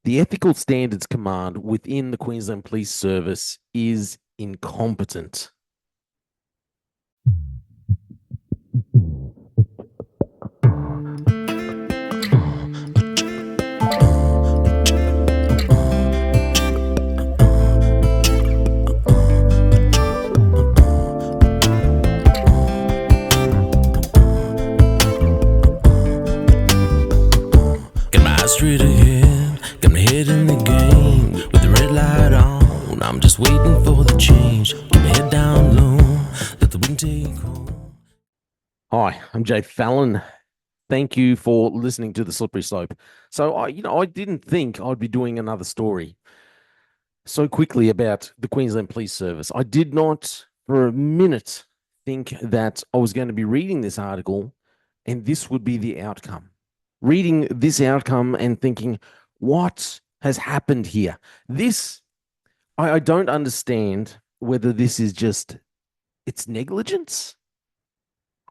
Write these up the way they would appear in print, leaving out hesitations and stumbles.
The Ethical Standards Command within the Queensland Police Service is incompetent. Got my eyes straight ahead, got my head in the game. With the red light on, I'm just waiting for the change. Keep my head down low, let the wind take hold. Hi, I'm Jay Fallon. Thank you for listening to The Slippery Slope. So I didn't think I'd be doing another story so quickly about the Queensland Police Service. I did not for a minute think that I was going to be reading this article and this would be the outcome. Reading this outcome and thinking, what has happened here? I don't understand whether this is just it's negligence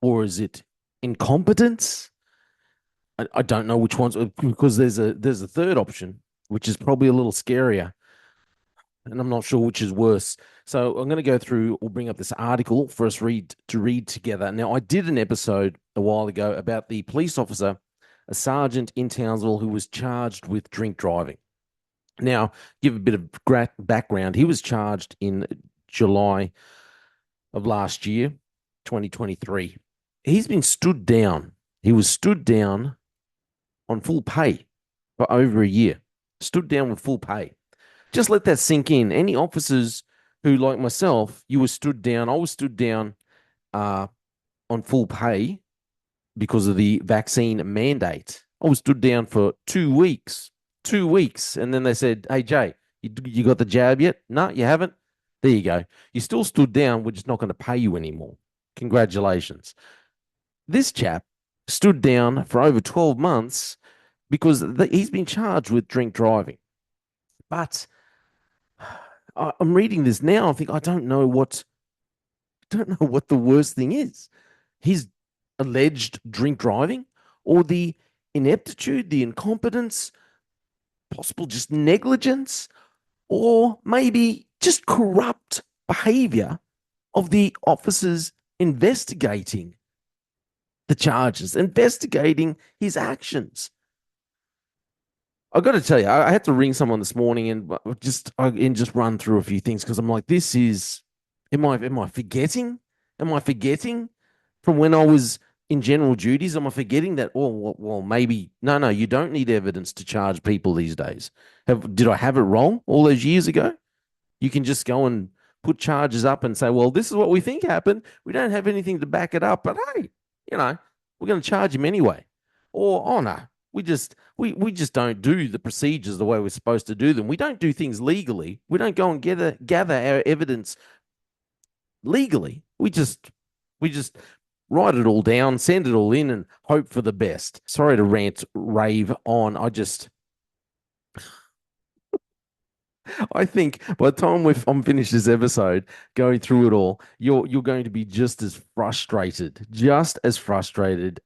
or is it incompetence? I don't know which ones, because there's a third option, which is probably a little scarier, and I'm not sure which is worse. So I'm going to go through or bring up this article for us to read together. Now, I did an episode a while ago about the police officer, a sergeant in Townsville, who was charged with drink driving. Now, give a bit of background. He was charged in July of last year, 2023. He's been stood down. He was stood down on full pay for over a year. Stood down with full pay. Just let that sink in. Any officers who, like myself, you were stood down. I was stood down on full pay because of the vaccine mandate. I was stood down for 2 weeks. 2 weeks. And then they said, hey, Jay, you got the jab yet? No, you haven't? There you go. You still stood down. We're just not going to pay you anymore. Congratulations. This chap stood down for over 12 months because he's been charged with drink driving. But I'm reading this now. I think I don't know what the worst thing is. His alleged drink driving or the ineptitude, the incompetence, possible just negligence, or maybe just corrupt behavior of the officers investigating the charges, investigating his actions. I got to tell you, I had to ring someone this morning and just run through a few things because I'm like, this is. Am I forgetting? Am I forgetting from when I was in general duties? Am I forgetting that? Oh, well, maybe no. You don't need evidence to charge people these days. Did I have it wrong all those years ago? You can just go and put charges up and say, well, this is what we think happened. We don't have anything to back it up, but hey, we're going to charge him anyway. Or, oh no, we just don't do the procedures the way we're supposed to do them. We don't do things legally. We don't go and gather our evidence legally. We just write it all down, send it all in, and hope for the best. Sorry to rave on. I think by the time I'm finished this episode, going through it all, you're going to be just as frustrated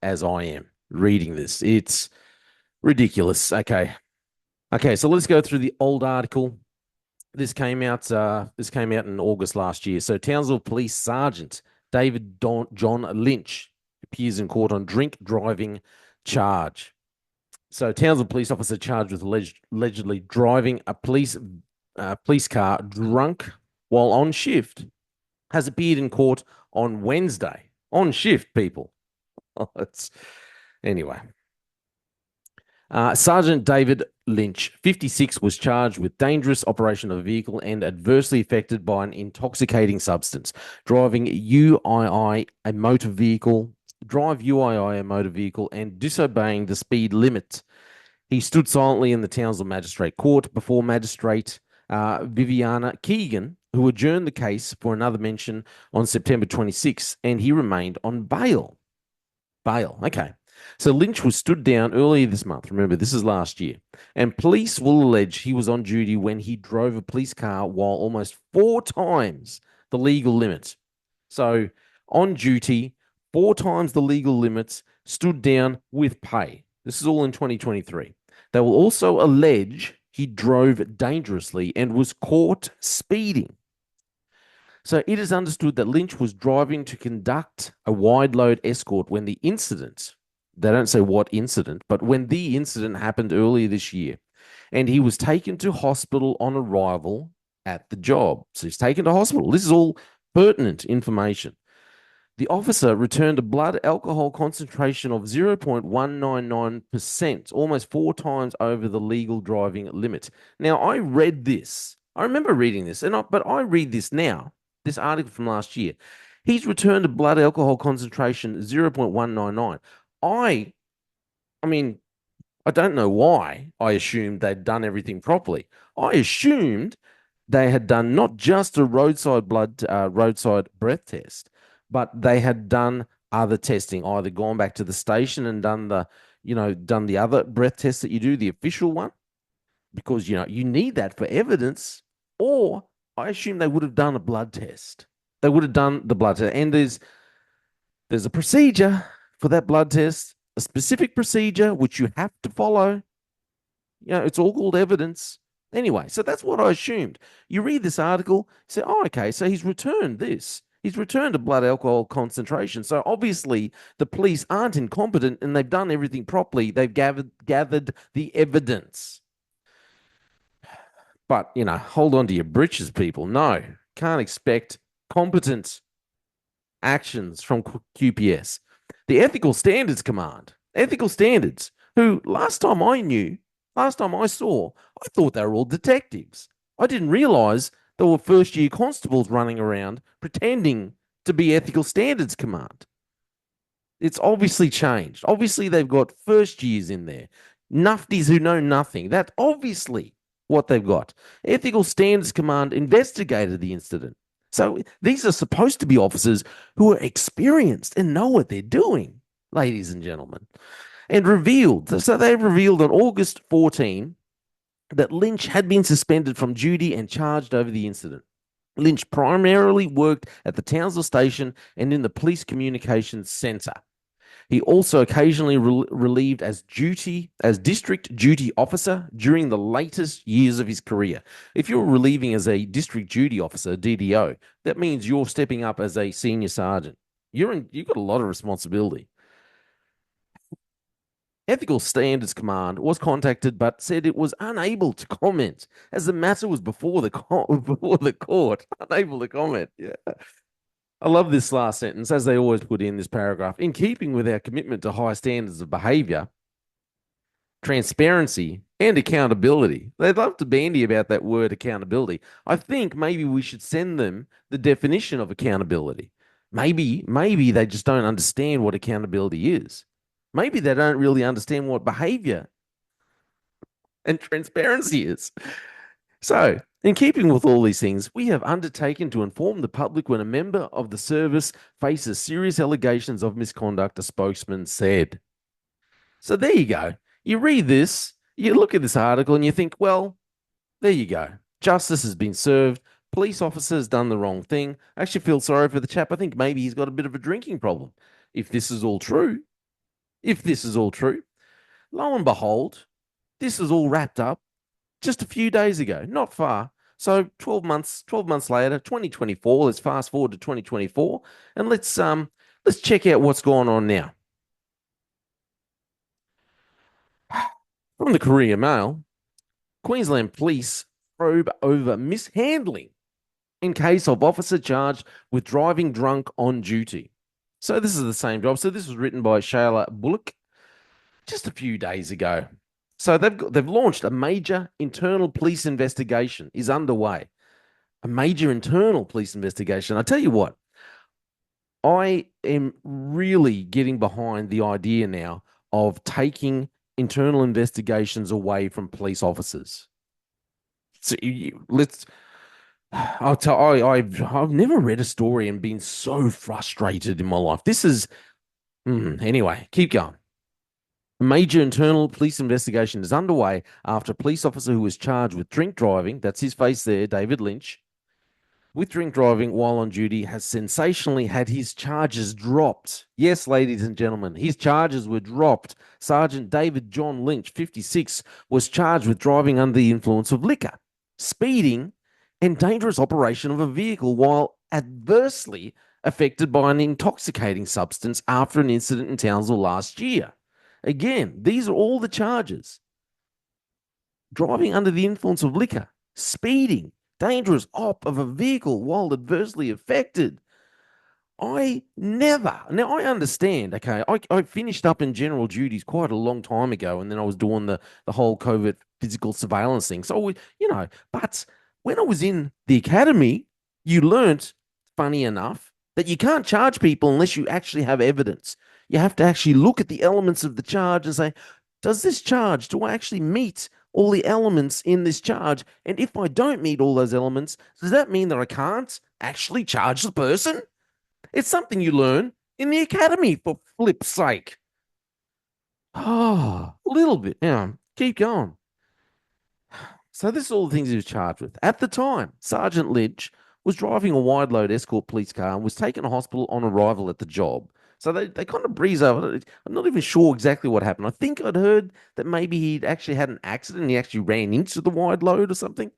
as I am reading this. It's ridiculous. Okay. So let's go through the old article. This came out in August last year. So Townsville Police Sergeant David John Lynch appears in court on drink driving charge. So Townsville police officer charged with allegedly driving a police car drunk while on shift has appeared in court on Wednesday. On shift, people. Anyway. Sergeant David Lynch, 56, was charged with dangerous operation of a vehicle and adversely affected by an intoxicating substance, driving UII a motor vehicle, and disobeying the speed limit. He stood silently in the Townsville Magistrate Court before Magistrate Viviana Keegan, who adjourned the case for another mention on September 26, and he remained on bail. Okay. So Lynch was stood down earlier this month. Remember, this is last year. And police will allege he was on duty when he drove a police car while almost 4 times the legal limit. So on duty, 4 times the legal limits, stood down with pay. This is all in 2023. They will also allege he drove dangerously and was caught speeding. So it is understood that Lynch was driving to conduct a wide load escort when the incident, they don't say what incident, but when the incident happened earlier this year, and he was taken to hospital on arrival at the job. So he's taken to hospital. This is all pertinent information. The officer returned a blood alcohol concentration of 0.199%, almost 4 times over the legal driving limit. Now, I read this. I remember reading this, but I read this now, this article from last year. He's returned a blood alcohol concentration 0.199. I mean, I don't know why I assumed they'd done everything properly. I assumed they had done not just a roadside breath test, but they had done other testing, either gone back to the station and done done the other breath test that you do, the official one, because you need that for evidence. Or I assume they would have done a blood test. They would have done the blood test, and there's a procedure for that blood test, a specific procedure which you have to follow. It's all called evidence. Anyway, so that's what I assumed. You read this article, you say, oh, okay, so he's returned this. He's returned a blood alcohol concentration. So obviously the police aren't incompetent and they've done everything properly. They've gathered the evidence. But, hold on to your britches, people. No, can't expect competent actions from QPS. The Ethical Standards Command, Ethical Standards, who last time I saw, I thought they were all detectives. I didn't realize there were first year constables running around pretending to be Ethical Standards Command. It's obviously changed. Obviously, they've got first years in there, nufties who know nothing. That's obviously what they've got. Ethical Standards Command investigated the incident. So these are supposed to be officers who are experienced and know what they're doing, ladies and gentlemen. And so they've revealed on August 14 that Lynch had been suspended from duty and charged over the incident. Lynch primarily worked at the Townsville station and in the police communications center. He also occasionally relieved as district duty officer during the latest years of his career. If you're relieving as a district duty officer, DDO, that means you're stepping up as a senior sergeant. You've got a lot of responsibility. Ethical Standards Command was contacted but said it was unable to comment as the matter was before the court. Unable to comment. Yeah. I love this last sentence, as they always put in this paragraph. In keeping with our commitment to high standards of behavior, transparency, and accountability. They'd love to bandy about that word accountability. I think maybe we should send them the definition of accountability. Maybe they just don't understand what accountability is. Maybe they don't really understand what behavior and transparency is. So, in keeping with all these things, we have undertaken to inform the public when a member of the service faces serious allegations of misconduct, a spokesman said. So there you go. You read this, you look at this article and you think, well, there you go. Justice has been served. Police officer has done the wrong thing. I actually feel sorry for the chap. I think maybe he's got a bit of a drinking problem. If this is all true, lo and behold, this is all wrapped up just a few days ago, not far. So 12 months later, 2024, let's fast forward to 2024 and let's check out what's going on now. From the Courier Mail, Queensland Police probe over mishandling in case of officer charged with driving drunk on duty. So this is the same job. So this was written by Shayla Bullock just a few days ago. So they've launched a major internal police investigation is underway. A major internal police investigation. I tell you what, I am really getting behind the idea now of taking internal investigations away from police officers. So I've never read a story and been so frustrated in my life. This is anyway. Keep going. A major internal police investigation is underway after a police officer who was charged with drink driving, that's his face there, David Lynch, with drink driving while on duty has sensationally had his charges dropped. Yes, ladies and gentlemen, his charges were dropped. Sergeant David John Lynch, 56, was charged with driving under the influence of liquor, speeding, and dangerous operation of a vehicle while adversely affected by an intoxicating substance after an incident in Townsville last year. Again, these are all the charges: driving under the influence of liquor, speeding, dangerous op of a vehicle while adversely affected. I never. Now I understand. Okay, I finished up in general duties quite a long time ago, and then I was doing the whole COVID physical surveillance thing. So but when I was in the academy, you learnt, funny enough, that you can't charge people unless you actually have evidence. You have to actually look at the elements of the charge and say, does this charge, do I actually meet all the elements in this charge? And if I don't meet all those elements, does that mean that I can't actually charge the person? It's something you learn in the academy, for flip's sake. Oh, a little bit. Yeah, keep going. So this is all the things he was charged with. At the time, Sergeant Lynch was driving a wide load escort police car and was taken to hospital on arrival at the job. So they kind of breeze over it. I'm not even sure exactly what happened. I think I'd heard that maybe he'd actually had an accident and he actually ran into the wide load or something.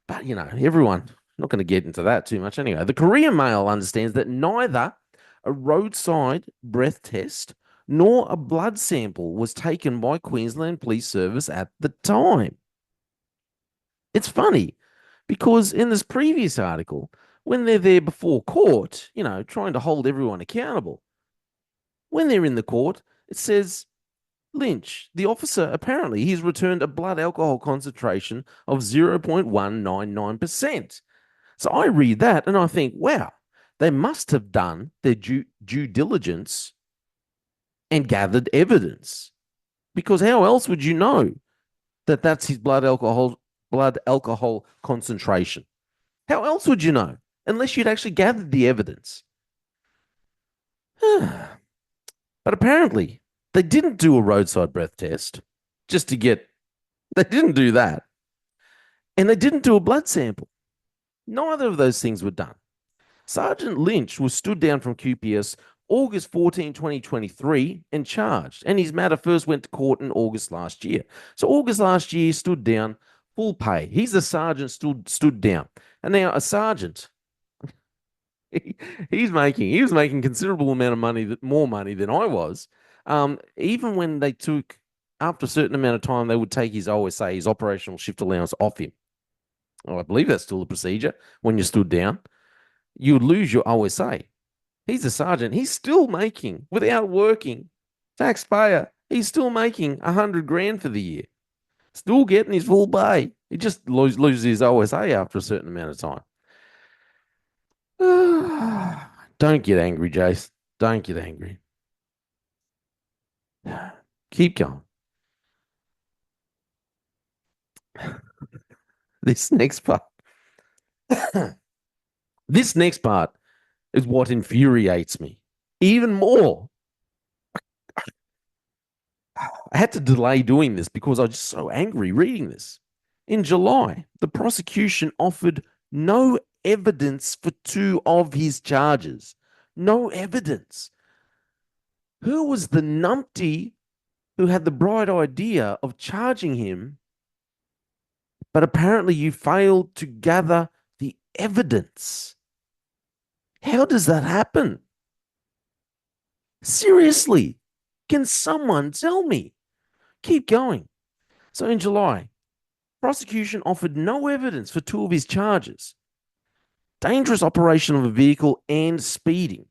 But, everyone, not going to get into that too much anyway. The Korean Mail understands that neither a roadside breath test nor a blood sample was taken by Queensland Police Service at the time. It's funny because in this previous article, when they're there before court, trying to hold everyone accountable, when they're in the court, it says Lynch, the officer, apparently he's returned a blood alcohol concentration of 0.199%. So I read that and I think, wow, they must have done their due diligence and gathered evidence, because how else would you know that that's his blood alcohol concentration? How else would you know unless you'd actually gathered the evidence? But apparently, they didn't do a roadside breath test just to get, they didn't do that. And they didn't do a blood sample. Neither of those things were done. Sergeant Lynch was stood down from QPS August 14, 2023, and charged. And his matter first went to court in August last year. So August last year, stood down, full pay. He's a sergeant, stood down. And now a sergeant, he was making considerable amount of money, more money than I was. Even when they took, after a certain amount of time, they would take his, I always say, his operational shift allowance off him. Oh, I believe that's still the procedure. When you stood down, you would lose your OSA. He's a sergeant. He's still making, without working, taxpayer. He's still making 100 grand for the year. Still getting his full pay. He just loses his OSA after a certain amount of time. Don't get angry, Jace. Don't get angry. Keep going. This next part. This next part is what infuriates me even more. I had to delay doing this because I was just so angry reading this. In July, the prosecution offered no evidence for two of his charges. No evidence. Who was the numpty who had the bright idea of charging him, but apparently you failed to gather the evidence? How does that happen? Seriously, can someone tell me? Keep going. So in July, prosecution offered no evidence for two of his charges: dangerous operation of a vehicle and speeding.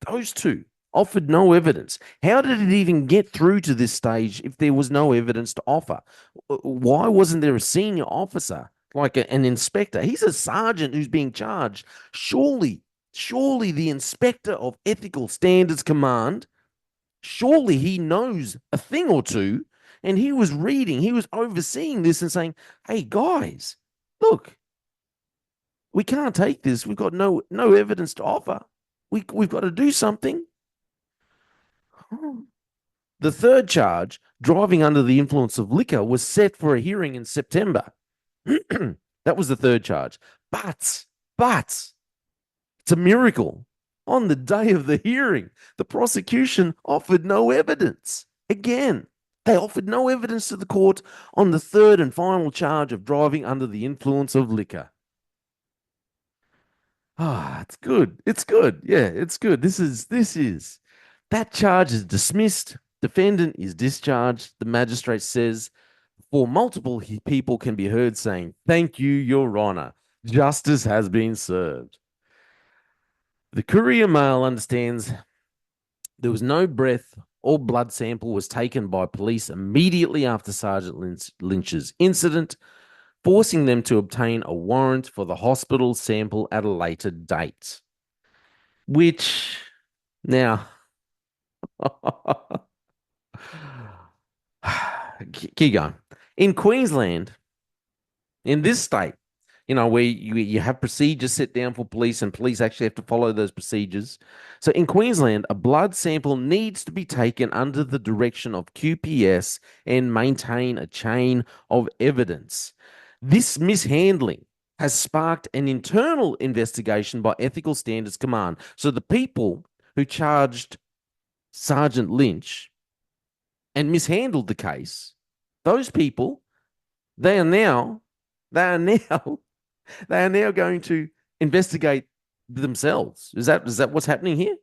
Those two offered no evidence. How did it even get through to this stage if there was no evidence to offer? Why wasn't there a senior officer, like an inspector? He's a sergeant who's being charged. Surely the inspector of ethical standards command, surely he knows a thing or two. And he was overseeing this and saying, hey, guys, look, we can't take this. We've got no evidence to offer. We've got to do something. The third charge, driving under the influence of liquor, was set for a hearing in September. That was the third charge. But But it's a miracle. On the day of the hearing, the prosecution offered no evidence. Again, they offered no evidence to the court on the third and final charge of driving under the influence of liquor. Ah, it's good. It's good. Yeah, it's good. This is that charge is dismissed. Defendant is discharged. The magistrate says, for multiple people can be heard saying, "Thank you, Your Honor. Justice has been served." The Courier Mail understands there was no breath or blood sample was taken by police immediately after Sergeant Lynch's incident, forcing them to obtain a warrant for the hospital sample at a later date. Which, now, keep going. In Queensland, in this state, where you have procedures set down for police and police actually have to follow those procedures. So in Queensland, a blood sample needs to be taken under the direction of QPS and maintain a chain of evidence. This mishandling has sparked an internal investigation by Ethical Standards Command. So the people who charged Sergeant Lynch and mishandled the case, those people, they are now, they are now they are now going to investigate themselves. Is that what's happening here?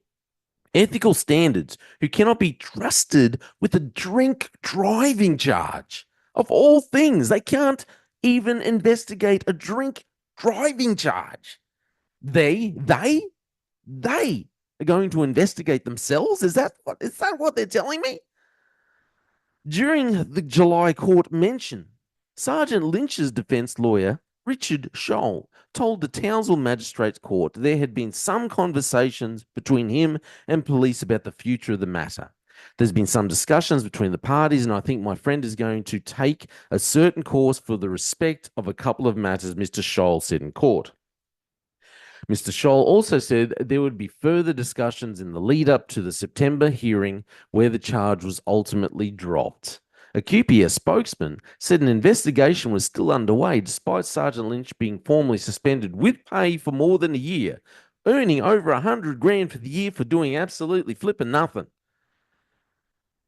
Ethical Standards, who cannot be trusted with a drink driving charge. Of all things, they can't even investigate a drink driving charge. They are going to investigate themselves. Is that what they're telling me? During the July court mention, Sergeant Lynch's defense lawyer, Richard Scholl, told the Townsville Magistrates Court there had been some conversations between him and police about the future of the matter. There's been some discussions between the parties, and I think my friend is going to take a certain course for the respect of a couple of matters, Mr. Scholl said in court. Mr. Scholl also said there would be further discussions in the lead up to the September hearing where the charge was ultimately dropped. A QPS spokesman said an investigation was still underway despite Sergeant Lynch being formally suspended with pay for more than a year, earning over $100,000 for the year for doing absolutely flipping nothing.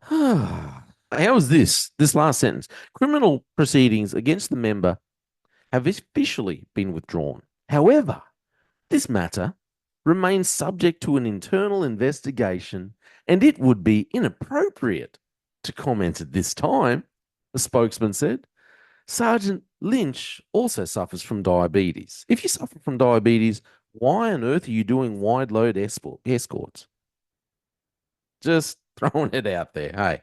How is this last sentence? Criminal proceedings against the member have officially been withdrawn. However, this matter remains subject to an internal investigation, and it would be inappropriate to comment at this time, the spokesman said. Sergeant Lynch also suffers from diabetes. If you suffer from diabetes, why on earth are you doing wide load escorts? Just throwing it out there. Hey,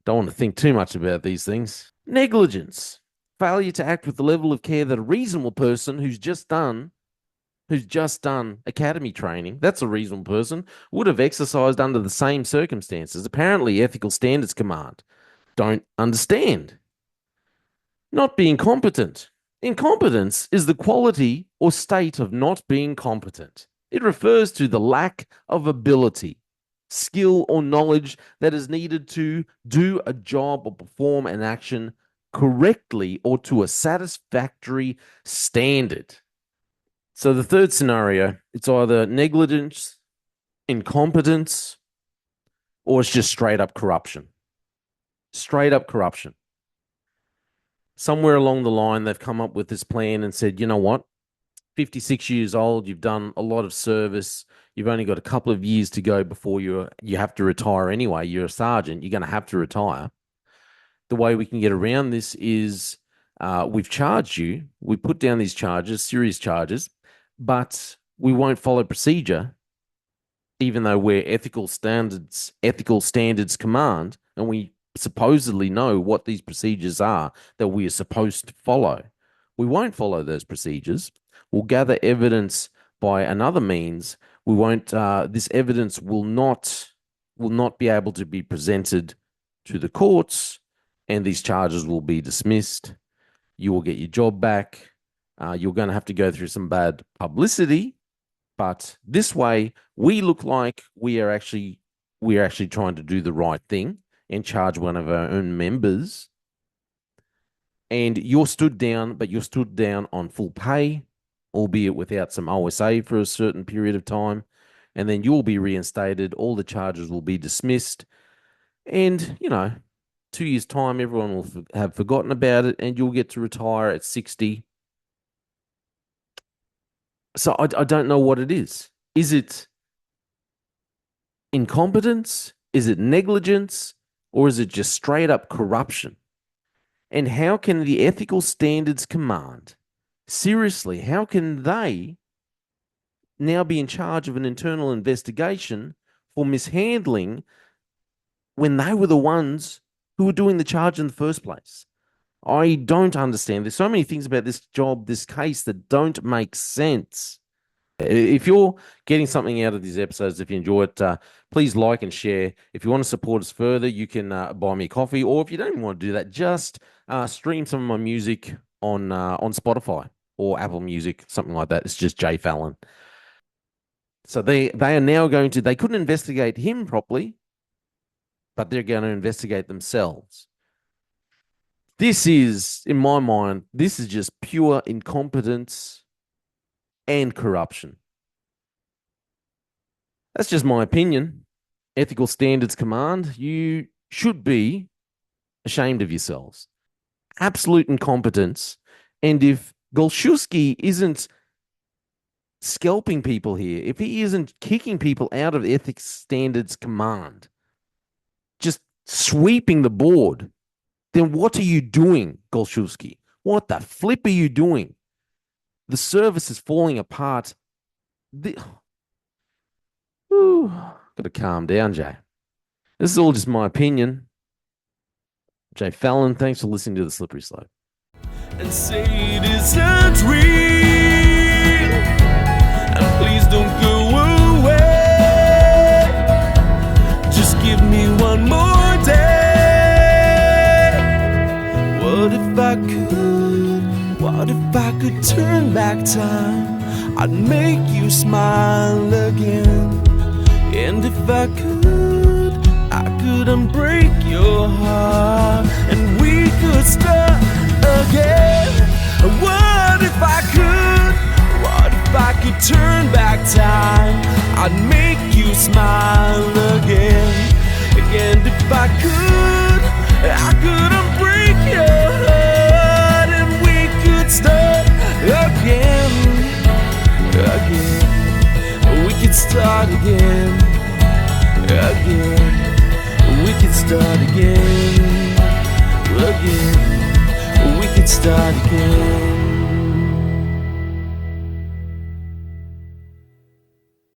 don't want to think too much about these things. Negligence. Failure to act with the level of care that a reasonable person who's just done academy training, that's a reasonable person, would have exercised under the same circumstances. Apparently, Ethical Standards Command don't understand. Not being competent. Incompetence is the quality or state of not being competent. It refers to the lack of ability, skill, or knowledge that is needed to do a job or perform an action correctly or to a satisfactory standard. So the third scenario, it's either negligence, incompetence, or it's just straight up corruption. Straight up corruption. Somewhere along the line, they've come up with this plan and said, you know what? 56 years old, you've done a lot of service. You've only got a couple of years to go before you have to retire anyway. You're a sergeant. You're going to have to retire. The way we can get around this is we've charged you. We put down these charges, serious charges, but we won't follow procedure, even though we're ethical standards command, and we supposedly know what these procedures are that we are supposed to follow. We won't follow those procedures. We'll gather evidence by another means. We won't. This evidence will not be able to be presented to the courts, and these charges will be dismissed. You will get your job back. You're going to have to go through some bad publicity, but this way we look like we are actually trying to do the right thing and charge one of our own members. And you're stood down, but you're stood down on full pay. albeit without some OSA for a certain period of time, and then you'll be reinstated. All the charges will be dismissed, and 2 years' time, everyone will have forgotten about it, and you'll get to retire at 60. So I don't know what it is. Is it incompetence? Is it negligence? Or is it just straight up corruption? And how can the Ethical Standards Command, seriously, how can they now be in charge of an internal investigation for mishandling when they were the ones who were doing the charge in the first place? I don't understand. There's so many things about this job, this case, that don't make sense. If you're getting something out of these episodes, if you enjoy it, please like and share. If you want to support us further, you can buy me a coffee, or if you don't even want to do that, just stream some of my music on Spotify or Apple Music, something like that. It's just Jay Fallon. So they are now they couldn't investigate him properly, but they're going to investigate themselves. This is, in my mind, this is just pure incompetence and corruption. That's just my opinion. Ethical Standards Command, you should be ashamed of yourselves. Absolute incompetence. And if Golshuski isn't scalping people here, if he isn't kicking people out of Ethics Standards Command, just sweeping the board, then what are you doing, Golshuski? What the flip are you doing? The service is falling apart. Got to calm down, Jay. This is all just my opinion. Jay Fallon, thanks for listening to The Slippery Slope. And say it isn't real. And please don't go away. Just give me one more day. What if I could? What if I could turn back time? I'd make you smile again. And if I could unbreak your heart, and we could start again. What if I could? What if I could turn back time? I'd make you smile again. And if I could unbreak your heart, and we could start again. We could start again.